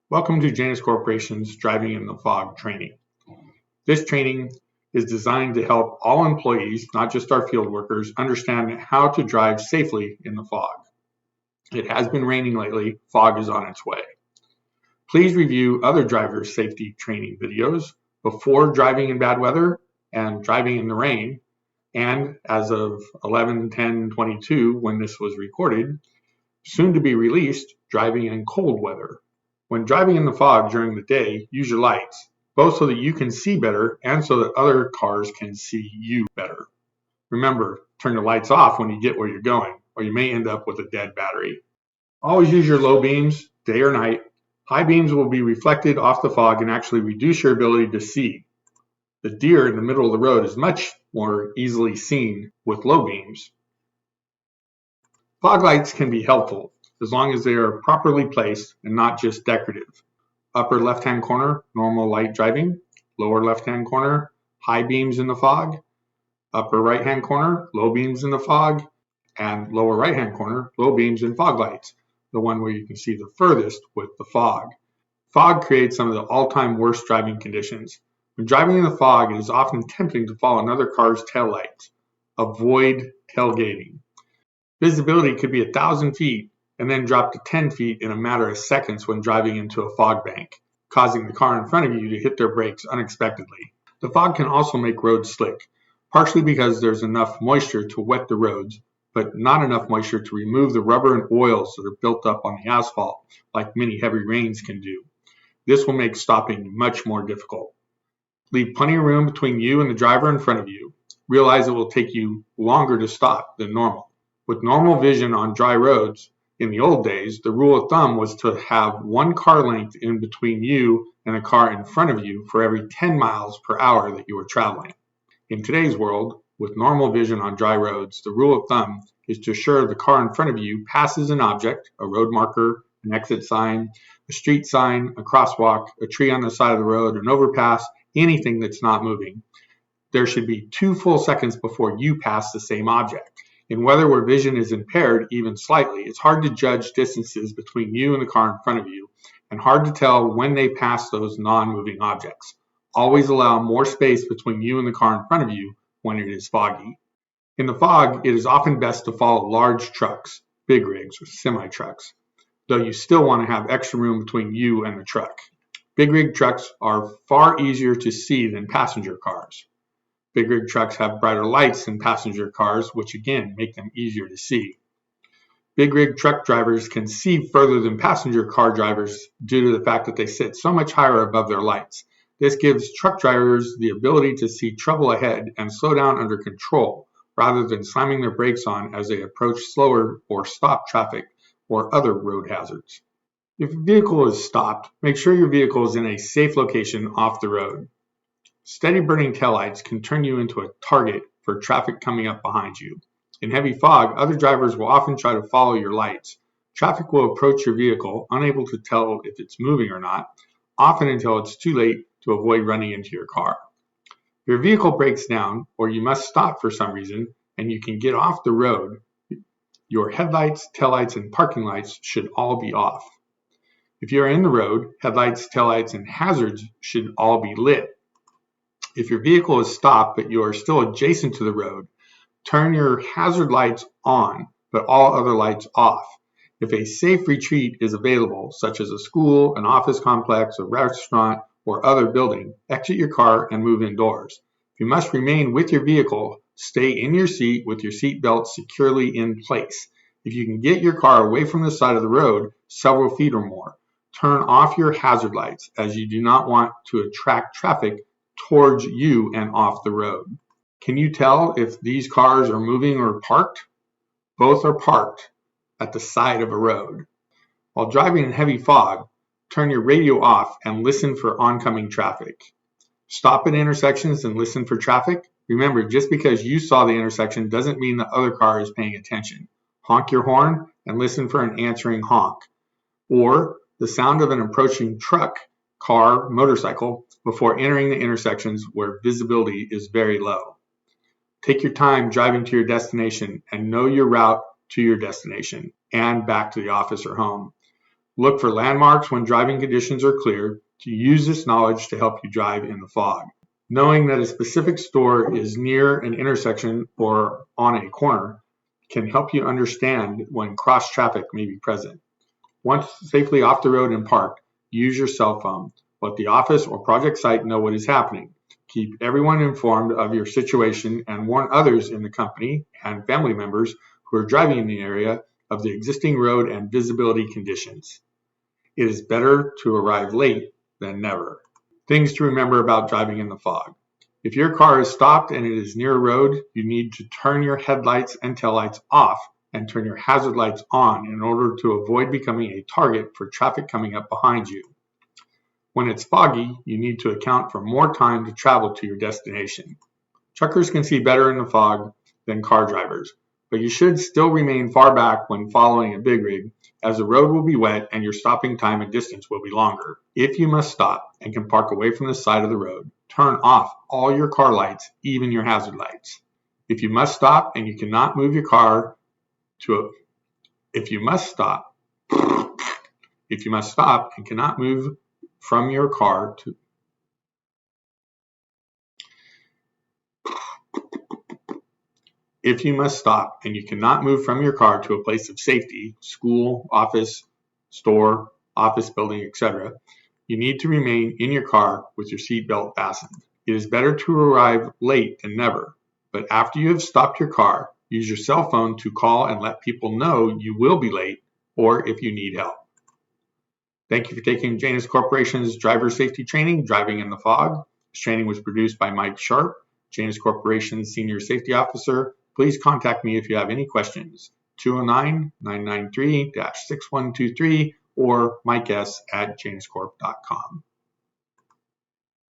Welcome to Janus Corporation's Driving in the Fog training. This training is designed to help all employees, not just our field workers, understand how to drive safely in the fog. It has been raining lately, fog is on its way. Please review other driver safety training videos before driving in bad weather and driving in the rain, and as of 11/10/22, when this was recorded, soon to be released, driving in cold weather. When driving in the fog during the day, use your lights, both so that you can see better and so that other cars can see you better. Remember, turn the lights off when you get where you're going, or you may end up with a dead battery. Always use your low beams, day or night. High beams will be reflected off the fog and actually reduce your ability to see. The deer in the middle of the road is much more easily seen with low beams. Fog lights can be helpful as long as they are properly placed and not just decorative. Upper left-hand corner, normal light driving. Lower left-hand corner, high beams in the fog. Upper right-hand corner, low beams in the fog. And lower right-hand corner, low beams in fog lights, the one where you can see the furthest with the fog. Fog creates some of the all-time worst driving conditions. When driving in the fog, it is often tempting to follow another car's taillights. Avoid tailgating. Visibility could be 1,000 feet and then drop to 10 feet in a matter of seconds when driving into a fog bank, causing the car in front of you to hit their brakes unexpectedly. The fog can also make roads slick, partially because there's enough moisture to wet the roads, but not enough moisture to remove the rubber and oils that are built up on the asphalt, like many heavy rains can do. This will make stopping much more difficult. Leave plenty of room between you and the driver in front of you. Realize it will take you longer to stop than normal. With normal vision on dry roads, in the old days, the rule of thumb was to have one car length in between you and a car in front of you for every 10 miles per hour that you were traveling. In today's world, with normal vision on dry roads, the rule of thumb is to assure the car in front of you passes an object, a road marker, an exit sign, a street sign, a crosswalk, a tree on the side of the road, an overpass, anything that's not moving. There should be 2 full seconds before you pass the same object. In weather where vision is impaired even slightly, it's hard to judge distances between you and the car in front of you, and hard to tell when they pass those non-moving objects. Always allow more space between you and the car in front of you when it is foggy. In the fog, it is often best to follow large trucks, big rigs, or semi-trucks, though you still want to have extra room between you and the truck. Big rig trucks are far easier to see than passenger cars. Big rig trucks have brighter lights than passenger cars, which again make them easier to see. Big rig truck drivers can see further than passenger car drivers due to the fact that they sit so much higher above their lights. This gives truck drivers the ability to see trouble ahead and slow down under control, rather than slamming their brakes on as they approach slower or stop traffic or other road hazards. If your vehicle is stopped, make sure your vehicle is in a safe location off the road. Steady burning taillights can turn you into a target for traffic coming up behind you. In heavy fog, other drivers will often try to follow your lights. Traffic will approach your vehicle, unable to tell if it's moving or not, often until it's too late to avoid running into your car. If your vehicle breaks down, or you must stop for some reason, and you can get off the road, your headlights, taillights, and parking lights should all be off. If you are in the road, headlights, taillights, and hazards should all be lit. If your vehicle is stopped but you are still adjacent to the road, turn your hazard lights on but all other lights off. If a safe retreat is available, such as a school, an office complex, a restaurant, or other building, exit your car and move indoors. If you must remain with your vehicle, stay in your seat with your seat belt securely in place. If you can get your car away from the side of the road several feet or more, turn off your hazard lights as you do not want to attract traffic towards you and off the road. Can you tell if these cars are moving or parked? Both are parked at the side of a road. While driving in heavy fog, turn your radio off and listen for oncoming traffic. Stop at intersections and listen for traffic. Remember, just because you saw the intersection doesn't mean the other car is paying attention. Honk your horn and listen for an answering honk, or the sound of an approaching truck, car, motorcycle before entering the intersections where visibility is very low. Take your time driving to your destination and know your route to your destination and back to the office or home. Look for landmarks when driving conditions are clear to use this knowledge to help you drive in the fog. Knowing that a specific store is near an intersection or on a corner can help you understand when cross traffic may be present. Once safely off the road and parked, use your cell phone. Let the office or project site know what is happening. Keep everyone informed of your situation and warn others in the company and family members who are driving in the area of the existing road and visibility conditions. It is better to arrive late than never. Things to remember about driving in the fog. If your car is stopped and it is near a road, you need to turn your headlights and taillights off and turn your hazard lights on in order to avoid becoming a target for traffic coming up behind you. When it's foggy, you need to account for more time to travel to your destination. Truckers can see better in the fog than car drivers, but you should still remain far back when following a big rig, as the road will be wet and your stopping time and distance will be longer. If you must stop and can park away from the side of the road, turn off all your car lights, even your hazard lights. If you must stop and you cannot move your car if you must stop and cannot move from your car to If you must stop and you cannot move from your car to a place of safety, school, office, store, office building, etc., you need to remain in your car with your seatbelt fastened. It is better to arrive late than never, but after you have stopped your car, use your cell phone to call and let people know you will be late or if you need help. Thank you for taking Janus Corporation's driver safety training, Driving in the Fog. This training was produced by Mike Sharp, Janus Corporation's Senior Safety Officer. Please contact me if you have any questions, 209-993-6123 or mikes@januscorp.com.